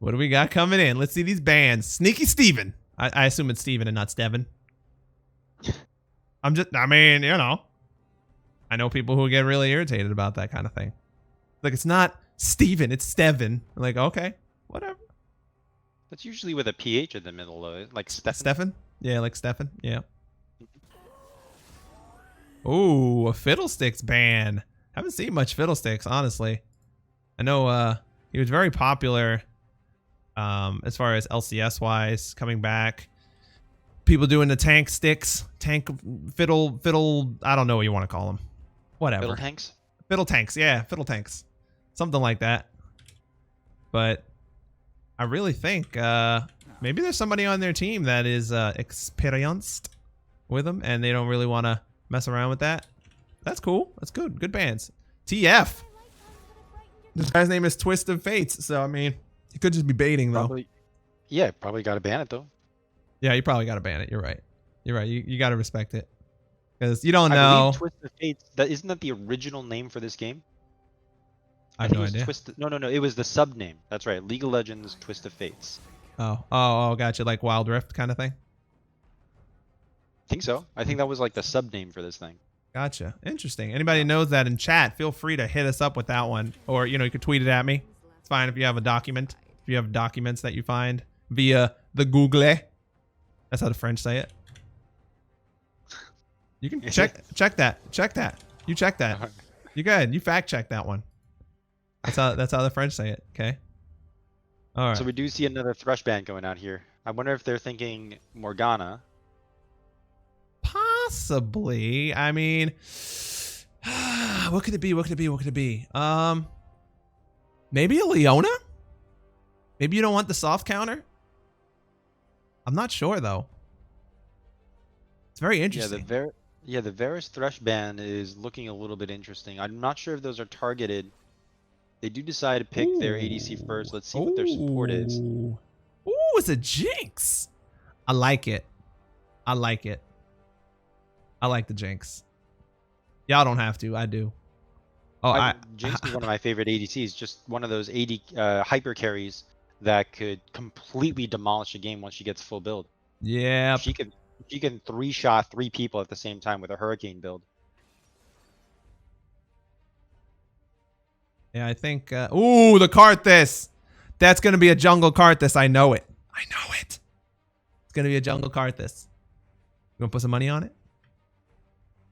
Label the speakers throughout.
Speaker 1: What do we got coming in? Let's see these bans. Sneaky Steven. I assume it's Steven and not Steven. I mean, you know. I know people who get really irritated about that kind of thing. Like, it's not Steven, it's Steven. I'm like, okay, whatever.
Speaker 2: That's usually with a PH in the middle, though. Like Stefan.
Speaker 1: Stefan? Yeah, like Stefan. Yeah. Ooh, a Fiddlesticks ban. Haven't seen much Fiddlesticks, honestly. I know he was very popular as far as LCS wise, coming back. People doing the tank sticks, fiddle, I don't know what you want to call them. Whatever.
Speaker 2: Fiddle tanks?
Speaker 1: Fiddle tanks, yeah, fiddle tanks. Something like that. But I really think maybe there's somebody on their team that is experienced with them and they don't really want to mess around with that. That's cool. That's good. Good bands. TF. This guy's name is Twist of Fates. So, I mean, he could just be baiting, though.
Speaker 2: Probably got to ban it, though.
Speaker 1: Yeah, you probably got to ban it. You're right. You're right. You got to respect it. Because you don't know.
Speaker 2: I believe Twist of Fates, isn't that the original name for this game?
Speaker 1: I have no idea.
Speaker 2: No. It was the sub name. That's right. League of Legends Twist of Fates.
Speaker 1: Oh, gotcha. Like Wild Rift kind of thing?
Speaker 2: I think so. I think that was like the sub name for this thing.
Speaker 1: Gotcha. Interesting. Anybody knows that in chat, feel free to hit us up with that one. Or, you know, you could tweet it at me. It's fine if you have a document. If you have documents that you find via the Google. That's how the French say it. You can check that. Check that. You check that. You go ahead. You fact check that one. That's how the French say it. Okay. All right.
Speaker 2: So we do see another Thresh ban going out here. I wonder if they're thinking Morgana.
Speaker 1: Possibly. I mean, what could it be? What could it be? What could it be? Maybe a Leona? Maybe you don't want the soft counter? I'm not sure though. It's very interesting.
Speaker 2: The Varus Thresh ban is looking a little bit interesting. I'm not sure if those are targeted. They do decide to pick their ADC first. Let's see what their support is.
Speaker 1: Ooh, it's a Jinx. I like it. I like it. I like the Jinx. Y'all don't have to. I do. Oh,
Speaker 2: Jinx is one of my favorite ADCs. Just one of those hyper carries that could completely demolish a game once she gets full build.
Speaker 1: Yeah.
Speaker 2: She can 3-shot 3 people at the same time with a hurricane build.
Speaker 1: Yeah, I think. Ooh, the Karthus. That's gonna be a jungle Karthus. I know it. I know it. It's gonna be a jungle Karthus. You wanna put some money on it?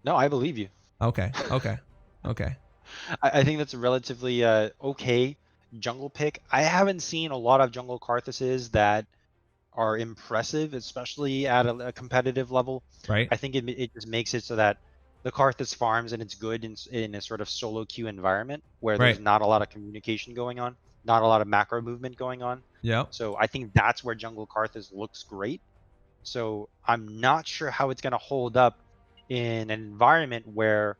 Speaker 2: No, I believe you.
Speaker 1: Okay.
Speaker 2: I think that's a relatively okay jungle pick. I haven't seen a lot of jungle Karthuses that are impressive, especially at a competitive level.
Speaker 1: Right.
Speaker 2: I think it just makes it so that the Karthus farms and it's good in a sort of solo queue environment where there's not a lot of communication going on, not a lot of macro movement going on.
Speaker 1: Yeah.
Speaker 2: So I think that's where jungle Karthus looks great. So I'm not sure how it's going to hold up in an environment where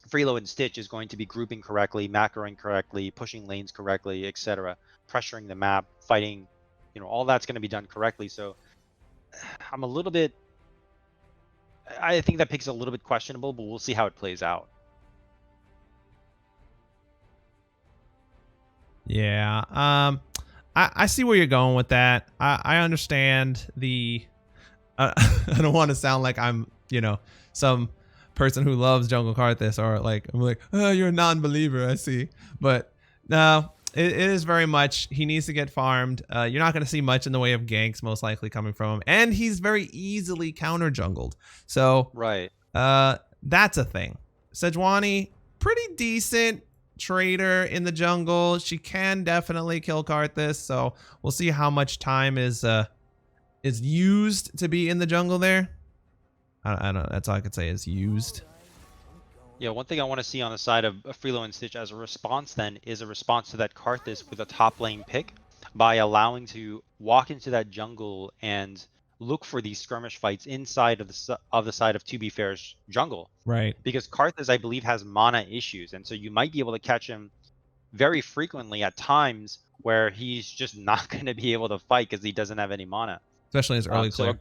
Speaker 2: Freelo and Stitch is going to be grouping correctly, macroing correctly, pushing lanes correctly, etc., pressuring the map, fighting, all that's going to be done correctly. So I'm a little bit, I think that pick's a little bit questionable, but we'll see how it plays out.
Speaker 1: Yeah. I see where you're going with that. I understand the. I don't want to sound like I'm, some person who loves jungle Karthus or I'm like, oh, you're a non-believer. I see, but no, it is very much. He needs to get farmed. You're not going to see much in the way of ganks, most likely coming from him, and he's very easily counter jungled. So
Speaker 2: right.
Speaker 1: That's a thing. Sejuani, pretty decent trader in the jungle. She can definitely kill Karthus. So we'll see how much time is used to be in the jungle there. I don't know. That's all I could say is used.
Speaker 2: Yeah, one thing I want to see on the side of Freelo and Stitch as a response then is a response to that Karthus with a top lane pick by allowing to walk into that jungle and look for these skirmish fights inside of the side of TBFY's jungle.
Speaker 1: Right.
Speaker 2: Because Karthus, I believe, has mana issues, and so you might be able to catch him very frequently at times where he's just not going to be able to fight because he doesn't have any mana.
Speaker 1: Especially his early clear.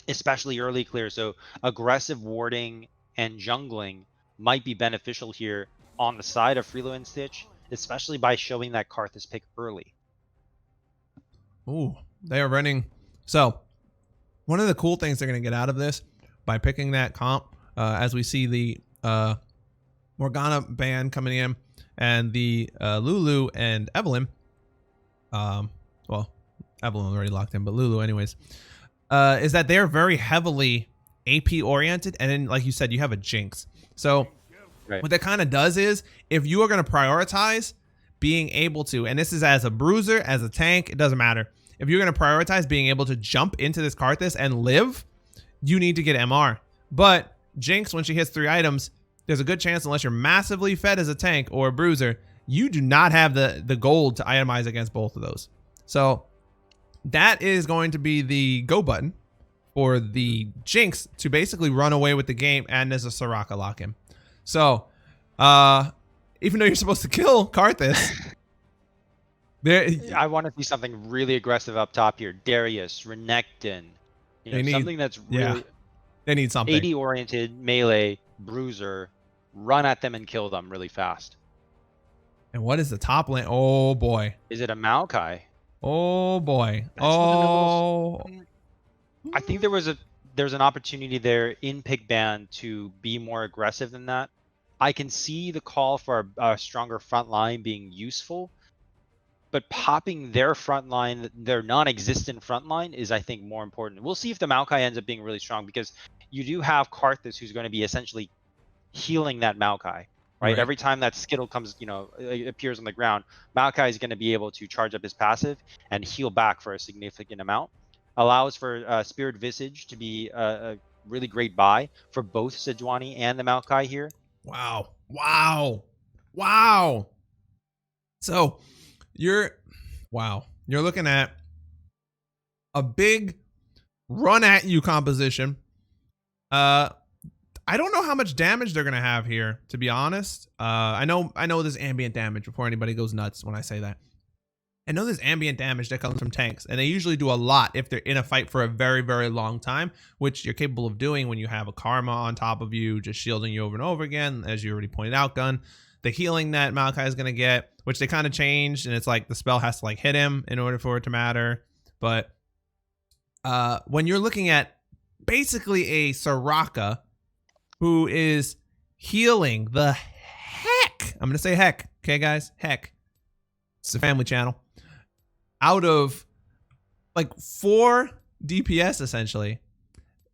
Speaker 2: Especially early clear. So aggressive warding and jungling might be beneficial here on the side of Freelo and Stitch, especially by showing that Karthus pick early.
Speaker 1: Ooh, they are running. So one of the cool things they're going to get out of this by picking that comp, as we see the Morgana ban coming in and the Lulu and Evelyn. Well, Evelyn was already locked in, but Lulu anyways, is that they're very heavily AP oriented. And then, like you said, you have a Jinx. So what that kind of does is, if you are going to prioritize being able to, and this is as a bruiser, as a tank, it doesn't matter. If you're going to prioritize being able to jump into this Karthus and live, you need to get MR. But Jinx, when she hits 3 items, there's a good chance, unless you're massively fed as a tank or a bruiser, you do not have the gold to itemize against both of those. So that is going to be the go button for the Jinx to basically run away with the game, and there's a Soraka lock-in. So even though you're supposed to kill Karthus,
Speaker 2: I want to see something really aggressive up top here. Darius, Renekton, something that's really
Speaker 1: they need something.
Speaker 2: AD oriented, melee, bruiser, run at them and kill them really fast.
Speaker 1: And what is the top lane? Oh boy.
Speaker 2: Is it a Maokai?
Speaker 1: Oh boy.
Speaker 2: I think there's an opportunity there in pick ban to be more aggressive than that. I can see the call for a stronger front line being useful, but popping their front line, their non-existent front line, is, I think, more important. We'll see if the Maokai ends up being really strong, because you do have Karthus, who's going to be essentially healing that Maokai, right? Every time that Skittle comes, appears on the ground, Maokai is going to be able to charge up his passive and heal back for a significant amount. Allows for Spirit Visage to be a really great buy for both Sejuani and the Maokai here.
Speaker 1: Wow. So you're looking at a big run at you composition. I don't know how much damage they're gonna have here, to be honest. I know there's ambient damage before anybody goes nuts when I say that. I know there's ambient damage that comes from tanks, and they usually do a lot if they're in a fight for a very, very long time, which you're capable of doing when you have a Karma on top of you, just shielding you over and over again, as you already pointed out, Gun. The healing that Maokai is going to get, which they kind of changed, and it's like the spell has to hit him in order for it to matter. But when you're looking at basically a Soraka who is healing the heck, I'm going to say heck, okay, guys? Heck. It's a family channel. Out of 4 DPS, essentially,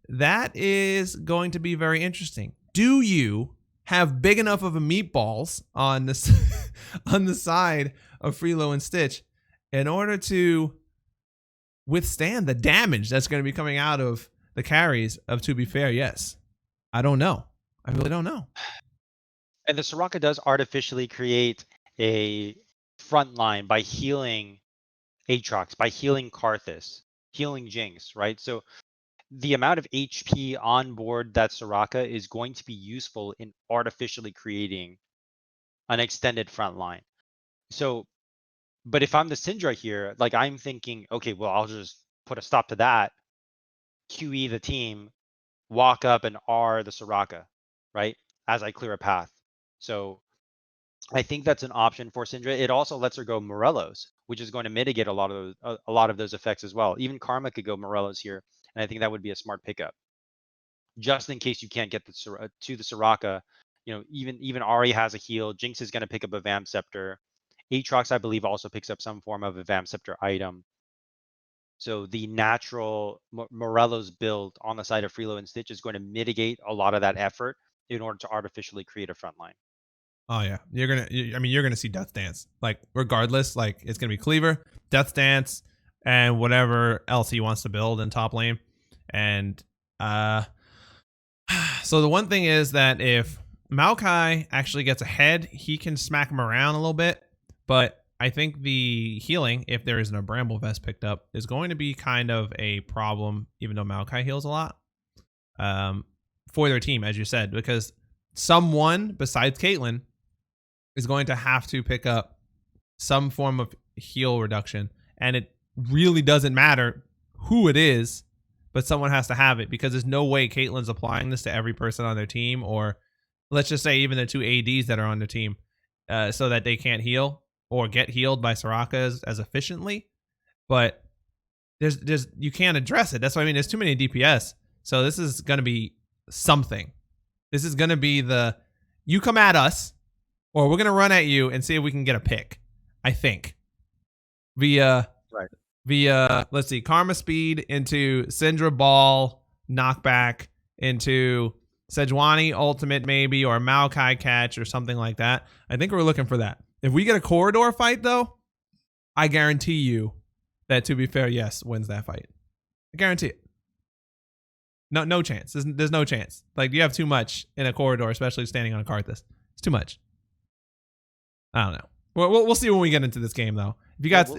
Speaker 1: that is going to be very interesting. Do you have big enough of a meatballs on this on the side of Freelo and Stitch in order to withstand the damage that's going to be coming out of the carries of To Be Fair? Yes. I don't know. I really don't know.
Speaker 2: And the Soraka does artificially create a front line by healing Aatrox, by healing Karthus, healing Jinx, right? So the amount of HP on board that Soraka is going to be useful in artificially creating an extended front line. So, but if I'm the Syndra here, I'm thinking, okay, well, I'll just put a stop to that, QE the team, walk up and R the Soraka, right? As I clear a path. So I think that's an option for Syndra. It also lets her go Morelos, which is going to mitigate a lot of those effects as well. Even Karma could go Morelos here, and I think that would be a smart pickup, just in case you can't get to the Soraka. Even Ahri has a heal. Jinx is going to pick up a Vam Scepter. Aatrox, I believe, also picks up some form of a Vam Scepter item. So the natural Morelos build on the side of Freelo and Stitch is going to mitigate a lot of that effort in order to artificially create a front line.
Speaker 1: Oh yeah, you're gonna see Death Dance. Regardless, it's gonna be Cleaver, Death Dance, and whatever else he wants to build in top lane. And so the one thing is that if Maokai actually gets ahead, he can smack him around a little bit. But I think the healing, if there isn't a Bramble Vest picked up, is going to be kind of a problem, even though Maokai heals a lot, for their team, as you said, because someone besides Caitlyn is going to have to pick up some form of heal reduction. And it really doesn't matter who it is, but someone has to have it, because there's no way Caitlyn's applying this to every person on their team, or let's just say even the 2 ADs that are on their team, so that they can't heal or get healed by Soraka as efficiently. But there's you can't address it. That's what I mean. There's too many DPS. So this is gonna be something. This is gonna be you come at us, or we're gonna run at you and see if we can get a pick. I think via let's see, Karma Speed into Syndra Ball knockback into Sejuani Ultimate maybe, or Maokai Catch or something like that. I think we're looking for that. If we get a corridor fight though, I guarantee you that To Be Fair, yes, wins that fight. I guarantee it. No chance. There's no chance. Like, you have too much in a corridor, especially standing on a Karthus. It's too much. I don't know. We'll see when we get into this game though. If you guys,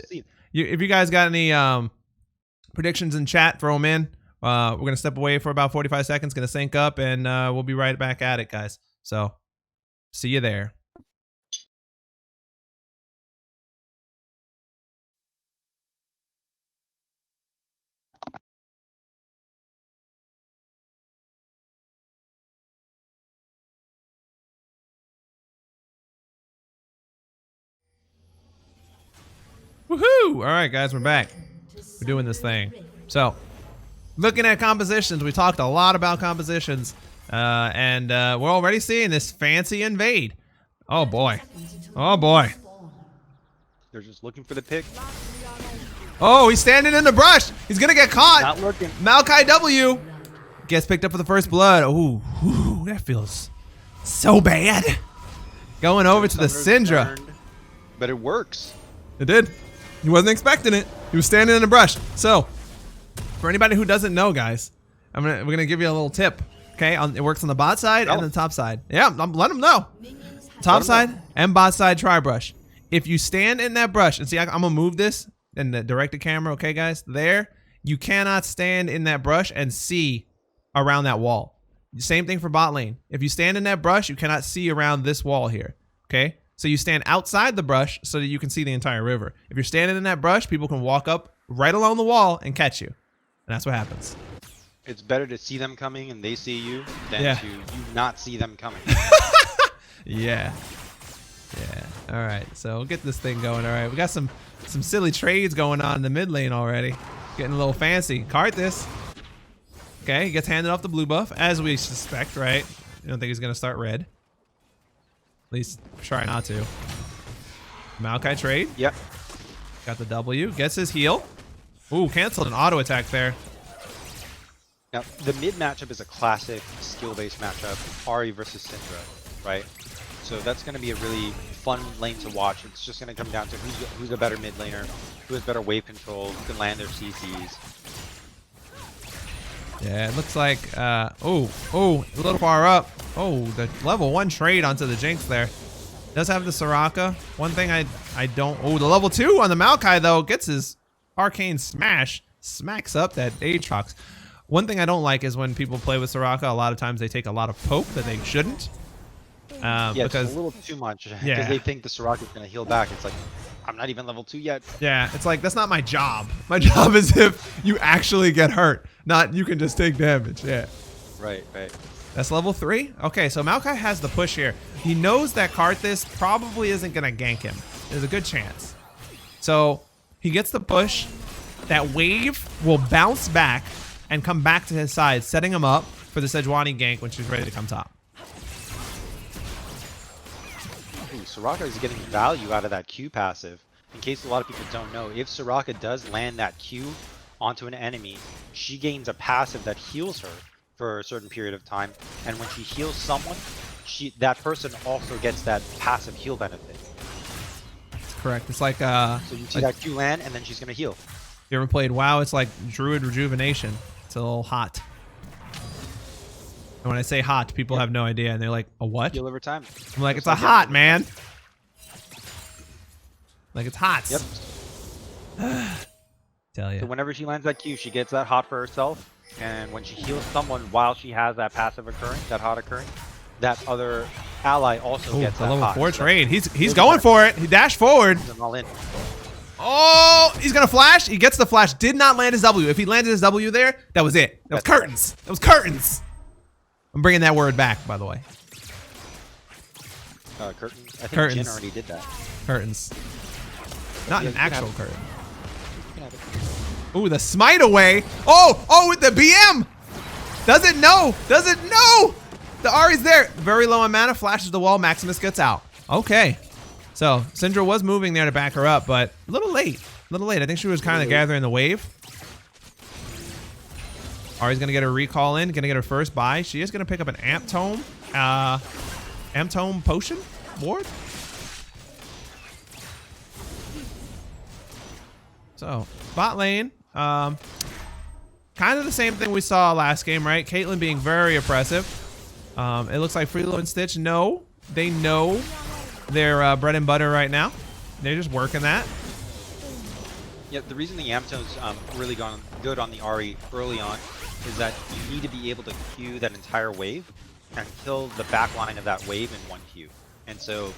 Speaker 1: if you guys got any predictions in chat, throw them in. We're gonna step away for about 45 seconds, gonna sync up, and we'll be right back at it, guys. So, see you there. Woohoo! All right, guys, we're back. We're doing this thing. So, looking at compositions, we talked a lot about compositions, and we're already seeing this fancy invade. Oh boy. Oh boy.
Speaker 2: They're just looking for the pick.
Speaker 1: Oh, he's standing in the brush. He's gonna get caught.
Speaker 2: Not looking.
Speaker 1: Maokai W gets picked up for the first blood. Ooh, that feels so bad. Going over to the Syndra.
Speaker 2: But it works.
Speaker 1: It did. He wasn't expecting it. He was standing in the brush. So, for anybody who doesn't know, guys, we're gonna give you a little tip. Okay, it works on the bot side and the top side. Yeah, let them know. Top side and bot side tri-brush. If you stand in that brush, and see, I'm gonna move this and direct the camera. Okay, guys, there. You cannot stand in that brush and see around that wall. Same thing for bot lane. If you stand in that brush, you cannot see around this wall here. Okay. So you stand outside the brush so that you can see the entire river. If you're standing in that brush, people can walk up right along the wall and catch you. And that's what happens.
Speaker 2: It's better to see them coming and they see you than to you not see them coming.
Speaker 1: Yeah. All right. So we'll get this thing going. All right. We got some silly trades going on in the mid lane already. Getting a little fancy. Karthus. Okay. He gets handed off the blue buff, as we suspect, right? You don't think he's going to start red. At least try not to. Maokai trade.
Speaker 2: Yep.
Speaker 1: Got the W. Gets his heal. Ooh, canceled an auto attack there.
Speaker 2: Now, the mid matchup is a classic skill-based matchup. Ahri versus Syndra, right? So that's going to be a really fun lane to watch. It's just going to come down to who's a better mid laner, who has better wave control, who can land their CCs.
Speaker 1: Yeah, it looks like, a little far up. Oh, the level 1 trade onto the Jinx there. Does have the Soraka. One thing I don't, the level 2 on the Maokai though, gets his arcane smash, smacks up that Aatrox. One thing I don't like is when people play with Soraka, a lot of times they take a lot of poke that they shouldn't.
Speaker 2: Yeah,
Speaker 1: because
Speaker 2: it's a little too much. Because they think the Soraka is going to heal back. It's like, I'm not even level 2 yet.
Speaker 1: Yeah, it's like, that's not my job. My job is if you actually get hurt, not you can just take damage. Yeah.
Speaker 2: Right.
Speaker 1: That's level 3? Okay, so Maokai has the push here. He knows that Karthus probably isn't going to gank him. There's a good chance. So he gets the push. That wave will bounce back and come back to his side, setting him up for the Sejuani gank when she's ready to come top.
Speaker 2: Ooh, Soraka is getting value out of that Q passive. In case a lot of people don't know, if Soraka does land that Q onto an enemy, she gains a passive that heals her for a certain period of time, and when she heals someone, that person also gets that passive heal benefit.
Speaker 1: That's correct. It's like
Speaker 2: so you see that Q land, and then she's gonna heal.
Speaker 1: You ever played WoW? It's like Druid Rejuvenation. It's a little hot. And when I say hot, people have no idea, and they're like, "A what?"
Speaker 2: Heal over time.
Speaker 1: I'm like, "It's a hot, man." Like, it's hot.
Speaker 2: Yep.
Speaker 1: Tell you.
Speaker 2: So whenever she lands that Q, she gets that hot for herself. And when she heals someone while she has that passive occurring, that hot occurring, that other ally also gets that
Speaker 1: level
Speaker 2: hot.
Speaker 1: 4 trade. He's going for it. He dashed forward.
Speaker 2: All in.
Speaker 1: Oh, he's gonna flash. He gets the flash. Did not land his W. If he landed his W there, that was it. That was curtains. That was curtains. I'm bringing that word back, by the way.
Speaker 2: Curtains. I think
Speaker 1: Curtains.
Speaker 2: Jin already did that.
Speaker 1: Curtains. Not an actual curtain.
Speaker 2: You can have it.
Speaker 1: Ooh, the smite away. Oh, with the BM. Does it? No. Does it? No. The Ari's there. Very low on mana. Flashes the wall. Maximus gets out. Okay. So Syndra was moving there to back her up, but a little late. A little late. I think she was kind of gathering the wave. Ari's going to get her recall in. Going to get her first buy. She is going to pick up an Amp Tome. Amp Tome Potion ward. So, bot lane. Kind of the same thing we saw last game, right? Caitlyn being very oppressive. It looks like Freelo and Stitch know. They know their bread and butter right now. They're just working that.
Speaker 2: Yeah, the reason the Amto's really gone good on the Ahri early on is that you need to be able to Q that entire wave and kill the back line of that wave in one Q. And so,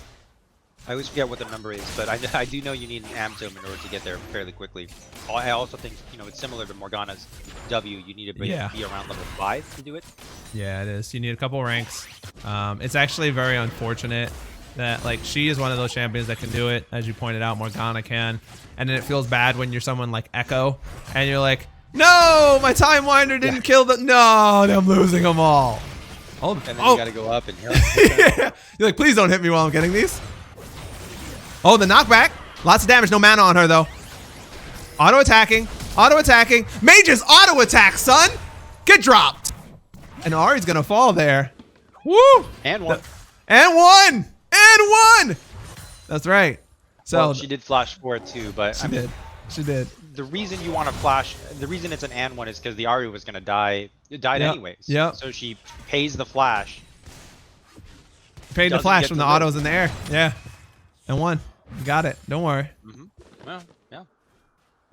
Speaker 2: I always forget what the number is, but I do know you need an Amtome in order to get there fairly quickly. I also think, you know, it's similar to Morgana's W. You need to be around level 5 to do it.
Speaker 1: Yeah, it is. You need a couple ranks. It's actually very unfortunate that, like, she is one of those champions that can do it. As you pointed out, Morgana can. And then it feels bad when you're someone like Echo, and you're like, no, my Time Winder didn't kill the... No, I'm losing them all.
Speaker 2: And then you gotta go up and hit.
Speaker 1: Yeah. You're like, please don't hit me while I'm getting these. Oh, the knockback. Lots of damage. No mana on her, though. Auto-attacking. Auto-attacking. Mages auto-attack, son. Get dropped. And Ahri's going to fall there. Woo.
Speaker 2: And one.
Speaker 1: And one. And one. That's right. So
Speaker 2: well, she did flash for it, too. But
Speaker 1: she did. She did.
Speaker 2: The reason you want to flash, the reason it's an and one is because the Ahri was going to die. It died anyways.
Speaker 1: Yeah.
Speaker 2: So she pays the flash.
Speaker 1: Paid the flash from the autos in the air. Yeah. And one. You got it. Don't worry.
Speaker 2: Well, yeah.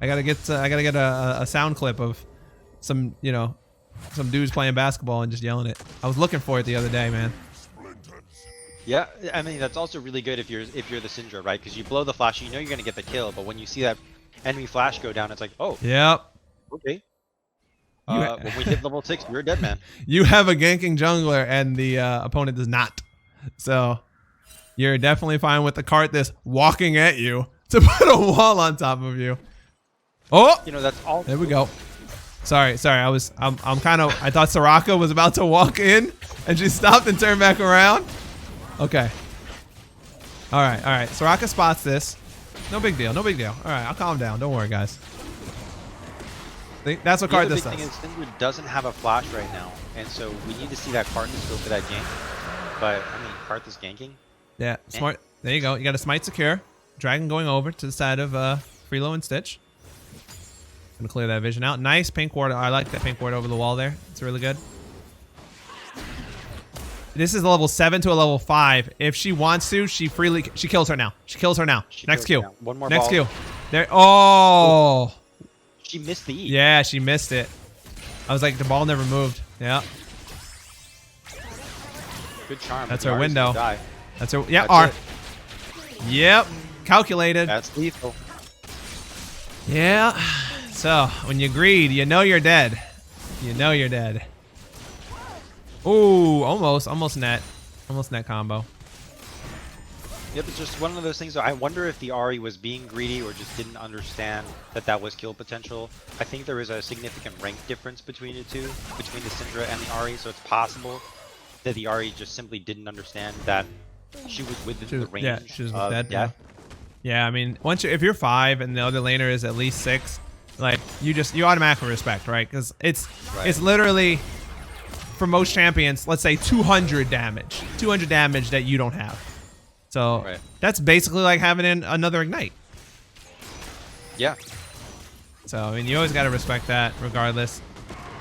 Speaker 1: I gotta get a sound clip of some, you know, some dudes playing basketball and just yelling it. I was looking for it the other day, man.
Speaker 2: Yeah, I mean that's also really good if you're the Syndra, right? Because you blow the flash, you know you're gonna get the kill, but when you see that enemy flash go down, it's like, oh.
Speaker 1: Yep.
Speaker 2: Okay. When we hit level 6, you're a dead man.
Speaker 1: You have a ganking jungler and the opponent does not. So you're definitely fine with the cart that's walking at you to put a wall on top of you. Oh,
Speaker 2: you know, that's all.
Speaker 1: There we go. Sorry. I'm kind of, I thought Soraka was about to walk in and she stopped and turned back around. Okay. All right. Soraka spots this. No big deal. All right, I'll calm down. Don't worry, guys. That's what cart this does.
Speaker 2: The big thing is Syndra doesn't have a flash right now, and so we need to see that Karthus go for that gank. But, I mean, Karthus ganking?
Speaker 1: Yeah, smart. There you go. You got a smite secure. Dragon going over to the side of Freelo and Stitch. Gonna clear that vision out. Nice pink ward. I like that pink ward over the wall there. It's really good. This is a level 7 to a level 5. If she wants to, she kills her now. Next Q.
Speaker 2: One more
Speaker 1: Next
Speaker 2: ball.
Speaker 1: Q. There. Oh.
Speaker 2: She missed the E.
Speaker 1: Yeah, she missed it. I was like, the ball never moved. Yeah.
Speaker 2: Good charm.
Speaker 1: That's her window.
Speaker 2: Die.
Speaker 1: That's her. Yeah, R. Yep. Calculated.
Speaker 2: That's lethal.
Speaker 1: Yeah. So, when you greed, you know you're dead. Ooh, almost net. Almost net combo.
Speaker 2: Yep, it's just one of those things. I wonder if the Ahri was being greedy or just didn't understand that was kill potential. I think there is a significant rank difference between the two, between the Syndra and the Ahri, so it's possible that the Ahri just simply didn't understand that she was within the range of death.
Speaker 1: Yeah, I mean, if you're 5 and the other laner is at least 6, like you automatically respect, right? Because it's literally, for most champions, let's say 200 damage that you don't have. So that's basically like having another ignite.
Speaker 2: Yeah.
Speaker 1: So I mean, you always got to respect that, regardless.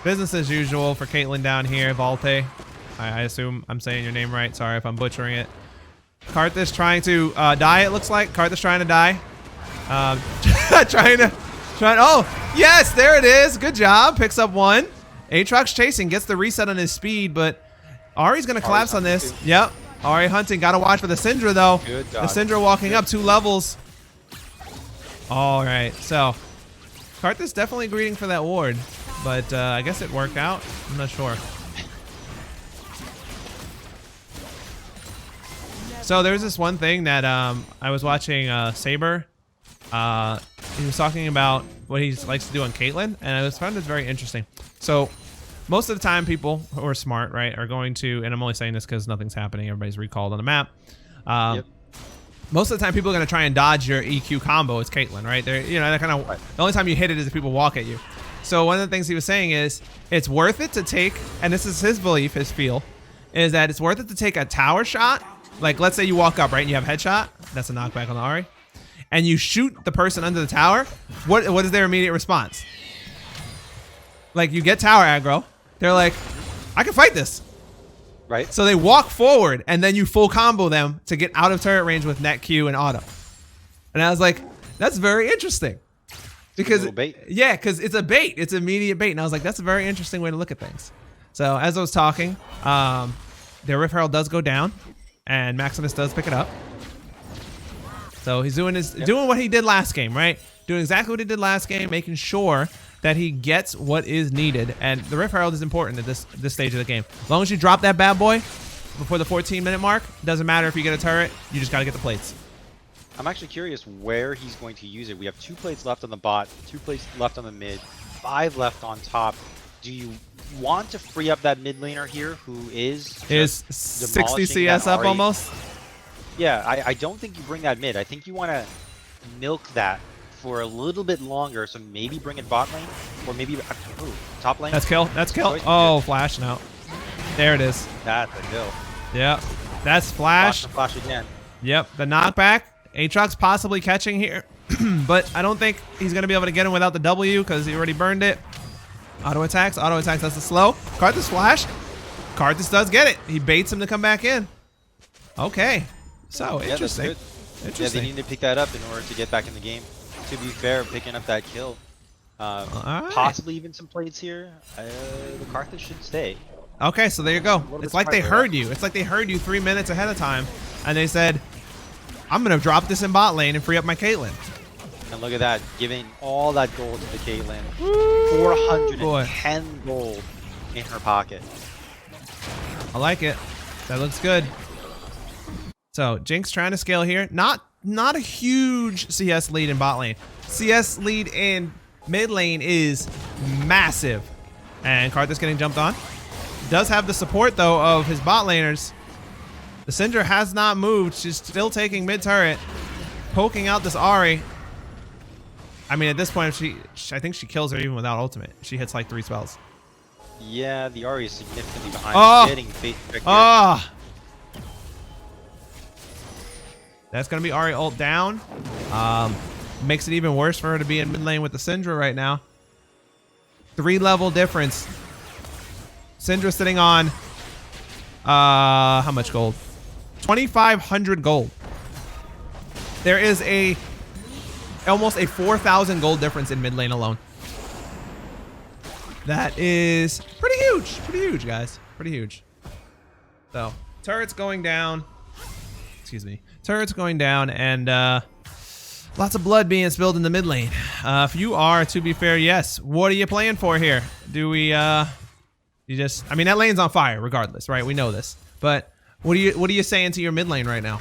Speaker 1: Business as usual for Caitlyn down here, Valte. I assume I'm saying your name right. Sorry if I'm butchering it. Karthus trying to die. It looks like Karthus trying to die. Oh yes, there it is. Good job. Picks up one. Aatrox chasing, gets the reset on his speed, but Ahri's gonna collapse on this. Yep. Ahri hunting. Gotta watch for the Syndra though.
Speaker 2: Good
Speaker 1: dodge. The Syndra walking up 2 levels. All right. So Karthus definitely greeting for that ward, but I guess it worked out. I'm not sure. So there's this one thing that I was watching Saber. He was talking about what he likes to do on Caitlyn, and I found it very interesting. So most of the time, people who are smart, right, are going to, and I'm only saying this because nothing's happening, everybody's recalled on the map.
Speaker 2: Yep.
Speaker 1: Most of the time, people are going to try and dodge your EQ combo. It's Caitlyn, right? They're, you know, they're kind of the only time you hit it is if people walk at you. So one of the things he was saying is it's worth it to take, and this is his belief, his feel, is that it's worth it to take a tower shot. Like, let's say you walk up, right, and you have headshot. That's a knockback on the Ahri. And you shoot the person under the tower. What is their immediate response? Like, you get tower aggro. They're like, I can fight this.
Speaker 2: Right.
Speaker 1: So they walk forward, and then you full combo them to get out of turret range with net Q and auto. And I was like, that's very interesting. Because yeah, because it's a bait. It's immediate bait. And I was like, that's a very interesting way to look at things. So as I was talking, their Rift Herald does go down, and Maximus does pick it up. So he's doing what he did last game, right? Doing exactly what he did last game, making sure that he gets what is needed. And the Rift Herald is important at this stage of the game. As long as you drop that bad boy before the 14-minute mark, doesn't matter if you get a turret, you just got to get the plates.
Speaker 2: I'm actually curious where he's going to use it. We have 2 plates left on the bot, 2 plates left on the mid, 5 left on top. Do you want to free up that mid laner here who is
Speaker 1: 60 CS up almost?
Speaker 2: Yeah, I don't think you bring that mid. I think you want to milk that for a little bit longer, so maybe bring it bot lane, or maybe top lane.
Speaker 1: That's kill. That's kill. Oh, flash now. There it is.
Speaker 2: That's a kill.
Speaker 1: Yep. That's flash.
Speaker 2: Flash again.
Speaker 1: Yep. The knockback. Aatrox possibly catching here, but I don't think he's going to be able to get him without the W because he already burned it. Auto attacks. Auto attacks. That's the slow. Karthus flash. Karthus does get it. He baits him to come back in. Okay. So, interesting.
Speaker 2: Yeah, they need to pick that up in order to get back in the game. To be fair, picking up that kill.
Speaker 1: Right.
Speaker 2: Possibly even some plates here. The Karthus should stay.
Speaker 1: Okay, so there you go. It's like they heard you. It's like they heard you 3 minutes ahead of time, and they said, I'm going to drop this in bot lane and free up my Caitlyn.
Speaker 2: And look at that, giving all that gold to the Caitlyn. 410 gold in her pocket.
Speaker 1: I like it. That looks good. So Jinx trying to scale here. Not a huge CS lead in bot lane. CS lead in mid lane is massive. And Karthus getting jumped on. Does have the support though of his bot laners. The Syndra has not moved. She's still taking mid turret, poking out this Ahri. I mean, at this point, I think she kills her even without ultimate. She hits like 3 spells.
Speaker 2: Yeah, the Ahri is significantly behind. Getting bait right
Speaker 1: here. That's gonna be Ahri ult down. Makes it even worse for her to be in mid lane with the Syndra right now. 3 level difference. Syndra sitting on how much gold? 2,500 gold. There is almost a 4,000 gold difference in mid lane alone. That is pretty huge, guys. Pretty huge. So turrets going down. Excuse me. Turrets going down, and lots of blood being spilled in the mid lane. If you are, to be fair, yes. What are you playing for here? Do we? You just? I mean, that lane's on fire, regardless, right? We know this. But what are you saying to your mid lane right now?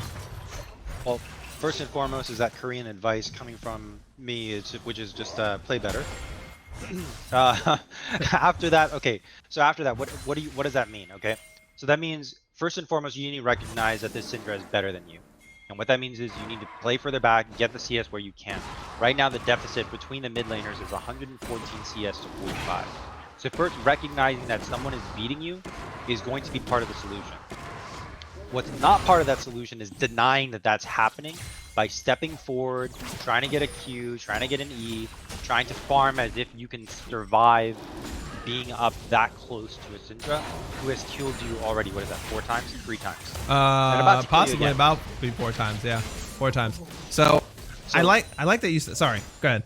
Speaker 2: Well, first and foremost is that Korean advice coming from me, which is just play better. After that, okay. So after that, what does that mean? Okay. So that means first and foremost, you need to recognize that this Syndra is better than you. And what that means is you need to play further back, get the CS where you can. Right now, the deficit between the mid laners is 114 CS to 45. So first, recognizing that someone is beating you is going to be part of the solution. What's not part of that solution is denying that that's happening by stepping forward, trying to get a Q, trying to get an E, trying to farm as if you can survive being up that close to a Syndra who has killed you already, what is that, 4 times? 3 times?
Speaker 1: Possibly about 4 times, yeah. 4 times. So I like that you said, sorry, go ahead.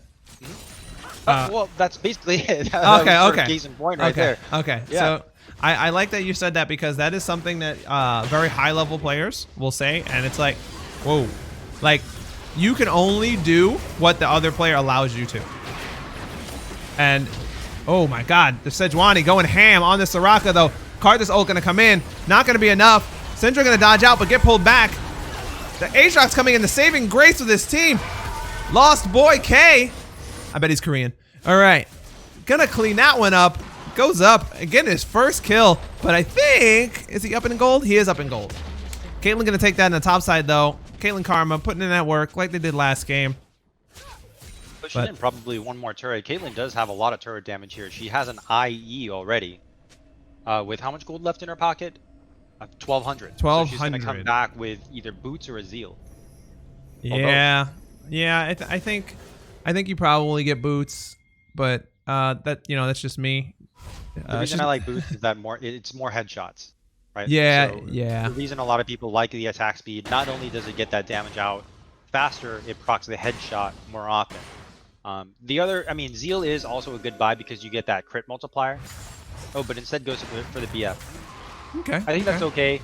Speaker 2: Well, that's basically it.
Speaker 1: Okay.
Speaker 2: Case in point right there.
Speaker 1: Okay, yeah. So I like that you said that because that is something that very high level players will say, and it's like, whoa, like you can only do what the other player allows you to. And oh my God, the Sejuani going ham on the Soraka though. Karthus ult gonna come in, not gonna be enough. Syndra gonna dodge out but get pulled back. The Aatrox coming in, the saving grace of this team. Lost boy K I bet he's Korean. All right. Gonna clean that one up. Goes up. Again, his first kill. But I think, is he up in gold? He is up in gold. Caitlyn gonna take that in the top side though. Caitlyn Karma putting in that work like they did last game.
Speaker 2: Pushing in probably one more turret. Caitlyn does have a lot of turret damage here. She has an IE already. With how much gold left in her pocket? 1,200.
Speaker 1: 1,200.
Speaker 2: So she's gonna come back with either boots or a zeal.
Speaker 1: Yeah, yeah. I think you probably get boots, but that's just me.
Speaker 2: The reason I like boots is that it's more headshots, right?
Speaker 1: Yeah,
Speaker 2: so
Speaker 1: yeah.
Speaker 2: The reason a lot of people like the attack speed, not only does it get that damage out faster, it procs the headshot more often. Zeal is also a good buy because you get that crit multiplier. Oh, but instead goes for the BF.
Speaker 1: Okay.
Speaker 2: I think that's okay.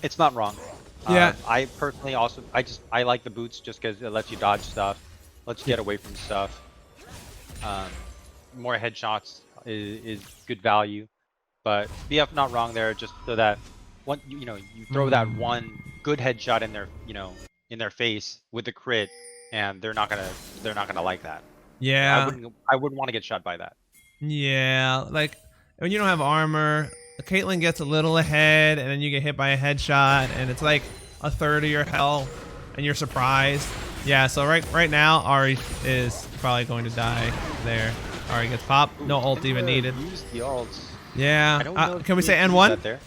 Speaker 2: It's not wrong.
Speaker 1: Yeah.
Speaker 2: I personally also I like the boots just because it lets you dodge stuff, lets you get away from stuff. More headshots is good value, but BF not wrong there. Just so that you throw that one good headshot in their face with the crit, and they're not gonna like that.
Speaker 1: Yeah.
Speaker 2: I wouldn't want to get shot by that.
Speaker 1: Yeah, like when you don't have armor, Caitlyn gets a little ahead, and then you get hit by a headshot, and it's like a third of your health, and you're surprised. Yeah, so right now Ari is probably going to die there. Ari gets popped. No ult even needed.
Speaker 2: Use the ults.
Speaker 1: Yeah. Can we say N1?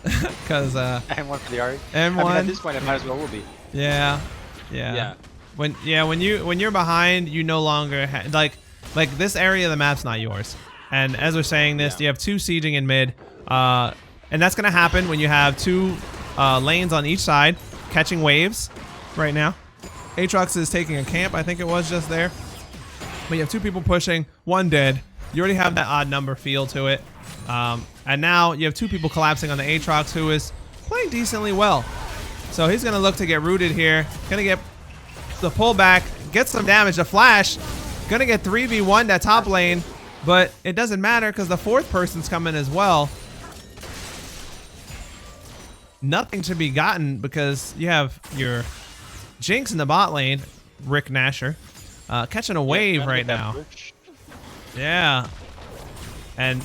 Speaker 1: Because
Speaker 2: N1 for the Ari.
Speaker 1: N1.
Speaker 2: I mean, at this point, it might as well will be.
Speaker 1: Yeah. When you're behind, you no longer like this area of the map's not yours. And as we're saying this, you have two sieging in mid, and that's gonna happen when you have two lanes on each side catching waves. Right now, Aatrox is taking a camp. I think it was just there. But you have two people pushing, one dead. You already have that odd number feel to it, and now you have two people collapsing on the Aatrox, who is playing decently well. So he's gonna look to get rooted here. Gonna get the pullback, get some damage. The flash, gonna get 3v1 that top lane, but it doesn't matter because the fourth person's coming as well. Nothing to be gotten because you have your Jinx in the bot lane, Rick Nasher, catching a wave right now. Yeah, and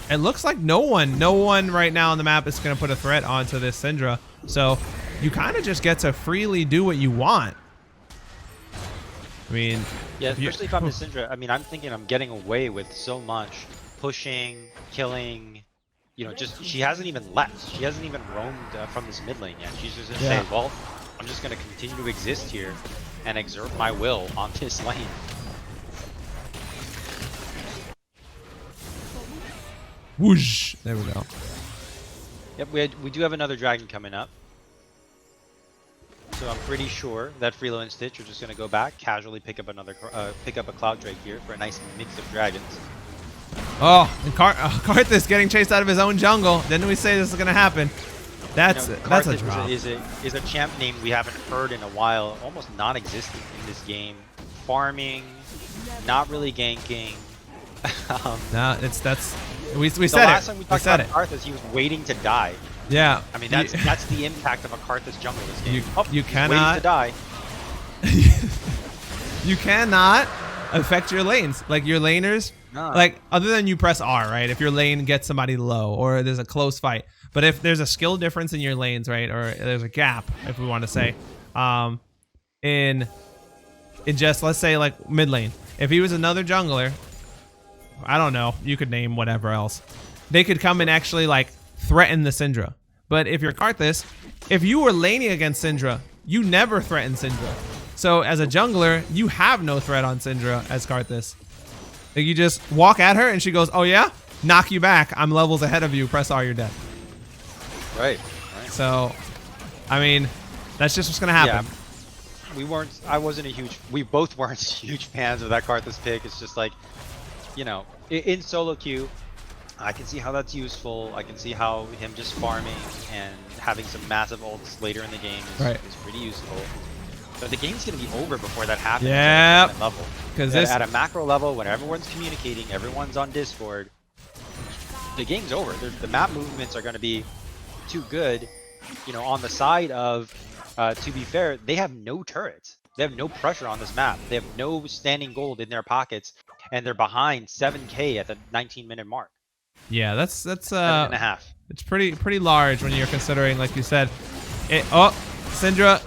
Speaker 1: it looks like no one right now on the map is gonna put a threat onto this Syndra. So you kind of just get to freely do what you want. I mean,
Speaker 2: yeah, especially if I'm the Syndra. I mean, I'm thinking I'm getting away with so much pushing, killing. She hasn't even left. She hasn't even roamed from this mid lane yet. She's just gonna say, well, I'm just gonna continue to exist here and exert my will on this lane.
Speaker 1: Whoosh! There we go.
Speaker 2: Yep, we do have another dragon coming up. So I'm pretty sure that Freelo and Stitch are just gonna go back, casually pick up a Cloud Drake here for a nice mix of dragons.
Speaker 1: Oh, and Karthus getting chased out of his own jungle. Didn't we say this is gonna happen? That's a drop.
Speaker 2: Is a champ name we haven't heard in a while, almost non-existent in this game. Farming, not really ganking.
Speaker 1: No, we said it.
Speaker 2: The last time we talked about Karthus, he was waiting to die.
Speaker 1: Yeah.
Speaker 2: I mean, that's the impact of a Karthus jungle this game.
Speaker 1: You cannot
Speaker 2: waiting to die.
Speaker 1: You cannot affect your lanes. Like your laners, like other than you press R, right? If your lane gets somebody low or there's a close fight. But if there's a skill difference in your lanes, right, or there's a gap, if we want to say, in just let's say like mid lane. If he was another jungler, I don't know, you could name whatever else. They could come and actually like threaten the Syndra. But if you're Karthus, if you were laning against Syndra, you never threaten Syndra. So as a jungler, you have no threat on Syndra as Karthus. Like you just walk at her and she goes, oh yeah? Knock you back. I'm levels ahead of you. Press R, you're dead.
Speaker 2: Right.
Speaker 1: So, I mean, that's just what's going to happen.
Speaker 2: Yeah. We both weren't huge fans of that Karthus pick. It's just like, in solo queue, I can see how that's useful. I can see how him just farming and having some massive ults later in the game is pretty useful. But the game's going to be over before that happens at a level. Because at a macro level, when everyone's communicating, everyone's on Discord, the game's over. The map movements are going to be too good, on the side of To be fair, they have no turrets. They have no pressure on this map. They have no standing gold in their pockets, and they're behind 7K at the 19-minute mark.
Speaker 1: Yeah, that's
Speaker 2: 7.5.
Speaker 1: it's pretty large when you're considering, like you said. Oh, Syndra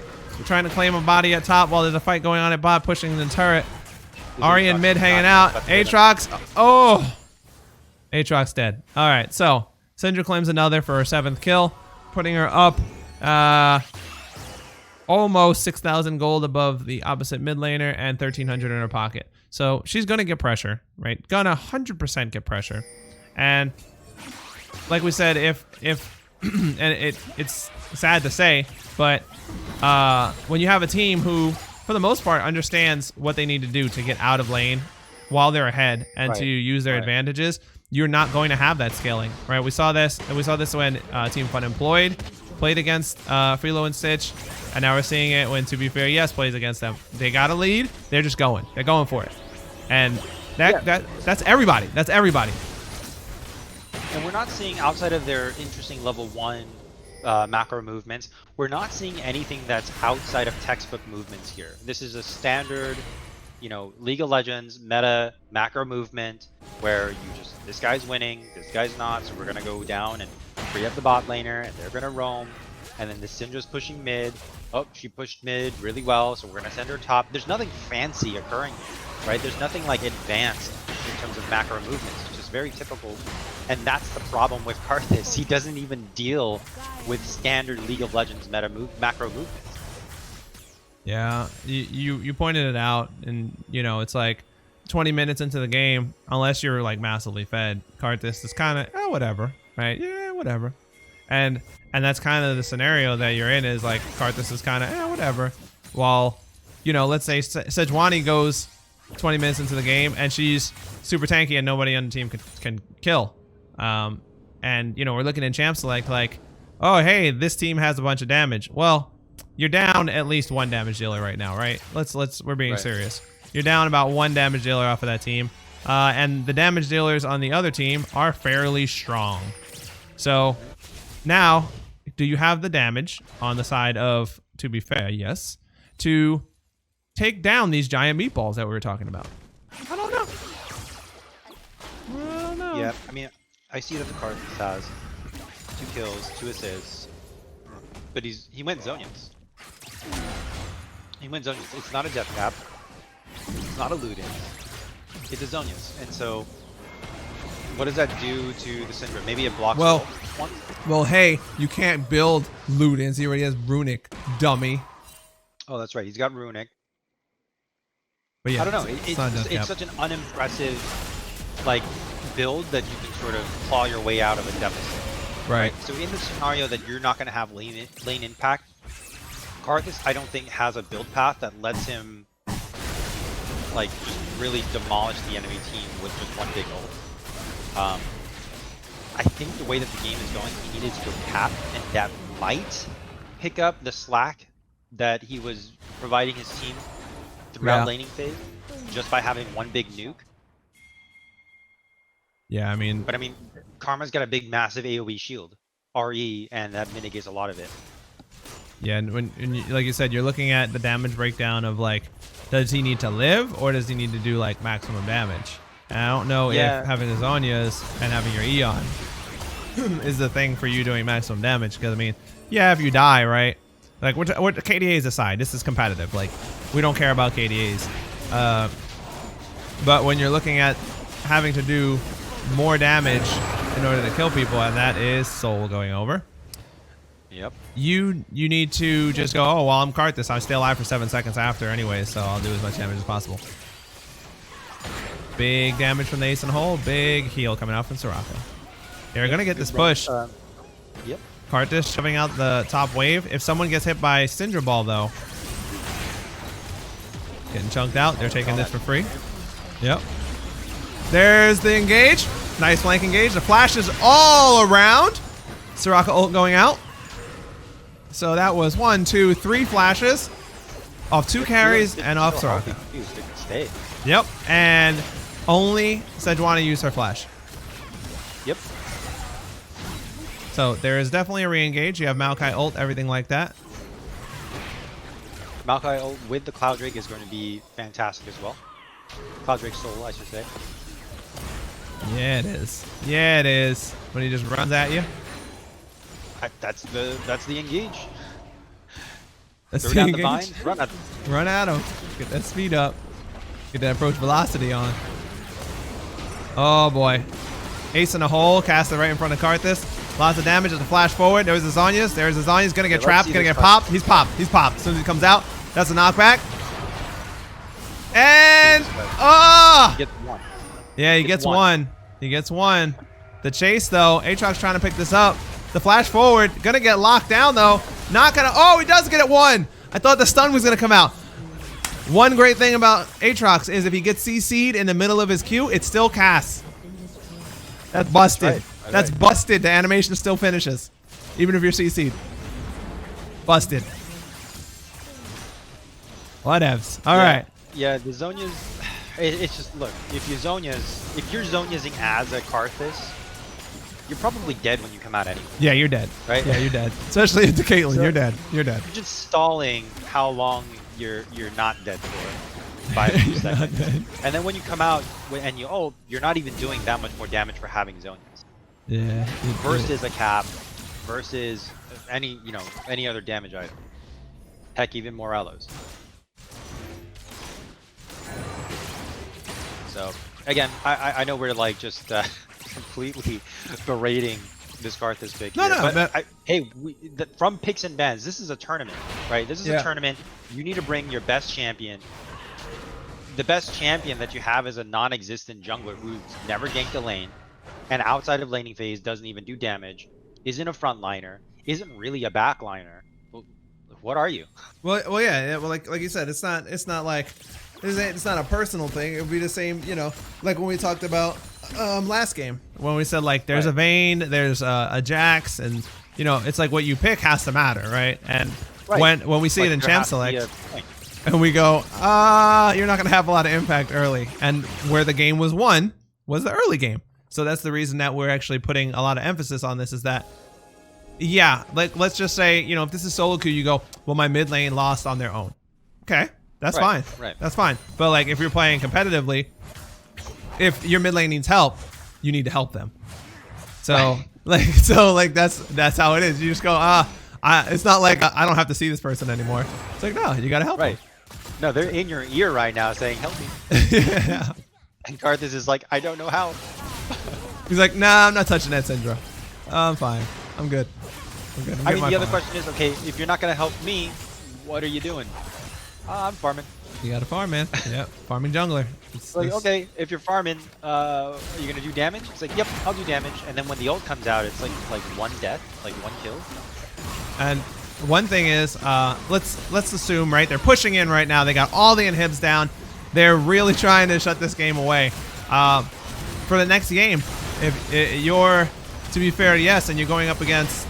Speaker 1: trying to claim a body at top while there's a fight going on at bot, pushing the turret. Ari in mid hanging out. Aatrox. Oh, Aatrox dead. All right, so Syndra claims another for her 7th kill, putting her up almost 6,000 gold above the opposite mid laner and 1,300 in her pocket. So she's gonna get pressure, right? Gonna 100% get pressure. And like we said, if and it's sad to say, but when you have a team who, for the most part, understands what they need to do to get out of lane while they're ahead and to use their advantages, you're not going to have that scaling, right? We saw this, and we saw this when Team Fun Employed played against Freelo and Stitch, and now we're seeing it when, to be fair, Yes plays against them. They got a lead, they're just going. They're going for it. And that's everybody. That's everybody.
Speaker 2: And we're not seeing, outside of their interesting level 1 macro movements, we're not seeing anything that's outside of textbook movements here. This is a standard, you know, League of Legends meta macro movement where you just, this guy's winning, this guy's not, so we're gonna go down and free up the bot laner, and they're gonna roam, and then the Syndra's pushing mid. Oh, she pushed mid really well, so we're gonna send her top. There's nothing fancy occurring here, right? There's nothing like advanced in terms of macro movements. It's just very typical. And that's the problem with Karthus. He doesn't even deal with standard League of Legends macro movements.
Speaker 1: Yeah, you pointed it out, and you know, it's like 20 minutes into the game, unless you're like massively fed, Karthus is kind of whatever, right? Yeah, whatever. And that's kind of the scenario that you're in, is like Karthus is kind of whatever. While, you know, let's say Sejuani goes 20 minutes into the game and she's super tanky and nobody on the team can kill. And you know, we're looking in Champ Select like, oh hey, this team has a bunch of damage. Well, you're down at least 1 damage dealer right now, right? We're being serious. You're down about 1 damage dealer off of that team. And the damage dealers on the other team are fairly strong. So now, do you have the damage on the side of, to be fair, Yes, to take down these giant meatballs that we were talking about? I don't know. I don't know.
Speaker 2: Yeah, I mean, I see that the Karthus has 2 kills, 2 assists, but he went Zonians. He went Zonians. It's not a death cap. It's not a loot in. It's a Zonians. And so, what does that do to the Syndra? Maybe it blocks one?
Speaker 1: Well, hey, you can't build Ludens. He already has Runic, dummy.
Speaker 2: Oh, that's right. He's got Runic.
Speaker 1: But yeah,
Speaker 2: I don't know. It's such an unimpressive, like, build that you can sort of claw your way out of a deficit.
Speaker 1: Right.
Speaker 2: So in the scenario that you're not going to have lane impact, Karthus, I don't think, has a build path that lets him, like, just really demolish the enemy team with just 1 big ult. I think the way that the game is going, he needed to go cap, and that might pick up the slack that he was providing his team throughout laning phase, just by having 1 big nuke.
Speaker 1: Yeah, I mean...
Speaker 2: But I mean, Karma's got a big, massive AoE shield, RE, and that mitigates a lot of it.
Speaker 1: Yeah, and like you said, you're looking at the damage breakdown of, like, does he need to live, or does he need to do, like, maximum damage? And I don't know if having the Zonias and having your Eon is the thing for you doing maximum damage, because, I mean, yeah, if you die, right? Like, what KDAs aside, this is competitive. Like, we don't care about KDAs. But when you're looking at having to do more damage in order to kill people, and that is Soul going over.
Speaker 2: Yep.
Speaker 1: You need to just go, oh, well, I'm Karthus. I stay alive for 7 seconds after anyway, so I'll do as much damage as possible. Big damage from the Ace in the hole. Big heal coming out from Soraka. They're going to get this push.
Speaker 2: Yep.
Speaker 1: Karthus shoving out the top wave. If someone gets hit by Syndra Ball, though, getting chunked out. They're taking this for free. Yep. There's the engage. Nice flank engage. The flash is all around. Soraka ult going out. So that was 1, 2, 3 flashes off 2 carries and off Soraka. Yep. And only Sejuani used her flash.
Speaker 2: Yep.
Speaker 1: So there is definitely a re-engage. You have Maokai ult, everything like that.
Speaker 2: Maokai ult with the Cloud Drake is going to be fantastic as well. Cloud Drake Soul, I should say.
Speaker 1: Yeah, it is. Yeah, it is. When he just runs at you.
Speaker 2: That's the engage.
Speaker 1: That's
Speaker 2: Throw
Speaker 1: the
Speaker 2: down the
Speaker 1: engage.
Speaker 2: vine, run at them.
Speaker 1: Run at him. Get that speed up. Get that approach velocity on. Oh boy. Ace in a hole, cast it right in front of Karthus. Lots of damage as a flash forward. There's the Zhonya's. There's the Zhonya's. Gonna get trapped. Gonna get popped. He's popped. He's popped. As soon as he comes out, that's a knockback. And oh!
Speaker 2: Get one.
Speaker 1: Yeah, he gets one. He gets one. The chase though. Aatrox trying to pick this up. The flash forward. Gonna get locked down though. Not gonna. Oh, he does get it one. I thought the stun was gonna come out. One great thing about Aatrox is if he gets CC'd in the middle of his Q, it still casts. That's busted. That's busted. The animation still finishes, even if you're CC'd. Busted. Whatevs. All right.
Speaker 2: Yeah, the Zhonya's. It's just look. If you're Zhonyazing as a Karthus, you're probably dead when you come out anyway.
Speaker 1: Yeah, you're dead.
Speaker 2: Right?
Speaker 1: Yeah, you're dead. Especially into Caitlyn, you're dead. You're dead.
Speaker 2: You're just stalling how long you're not dead for. 5 or 6 seconds. And then when you come out and you ult, you're not even doing that much more damage for having Zhonyas.
Speaker 1: Yeah.
Speaker 2: Versus a cap, versus any other damage item. Heck, even Morelos. So again, I know we're like just completely berating this Karthus pick.
Speaker 1: No,
Speaker 2: here,
Speaker 1: no,
Speaker 2: but from picks and bans, this is a tournament, right? This is a tournament. You need to bring your best champion. The best champion that you have is a non-existent jungler who's never ganked a lane, and outside of laning phase doesn't even do damage, isn't a frontliner, isn't really a backliner. Well, what are you?
Speaker 1: Well, yeah. Well, like you said, it's not like it's not a personal thing. It would be the same, like when we talked about last game when we said like there's a Vayne, there's a Jax, and it's like what you pick has to matter, right? And when we see it in champ select. And we go, you're not going to have a lot of impact early. And where the game was won was the early game. So that's the reason that we're actually putting a lot of emphasis on this is that, yeah, like let's just say, if this is solo queue, you go, well, my mid lane lost on their own. Okay, that's fine.
Speaker 2: Right.
Speaker 1: That's fine. But like if you're playing competitively, if your mid lane needs help, you need to help them. So that's how it is. You just go, it's not like I don't have to see this person anymore. It's like, no, you got to help them.
Speaker 2: No, they're in your ear right now saying, help me.
Speaker 1: Yeah.
Speaker 2: And Karthus is like, I don't know how.
Speaker 1: He's like, nah, I'm not touching that Syndra. I'm fine. I'm good.
Speaker 2: I mean, the other question is, okay, if you're not going to help me, what are you doing? I'm farming.
Speaker 1: You got to farm, man. Yep, farming jungler.
Speaker 2: It's like, okay, if you're farming, are you going to do damage? It's like, yep, I'll do damage. And then when the ult comes out, it's like one death, like one kill.
Speaker 1: And one thing is, let's assume, right, they're pushing in right now. They got all the inhibs down. They're really trying to shut this game away. For the next game, if you're, to be fair, yes, and you're going up against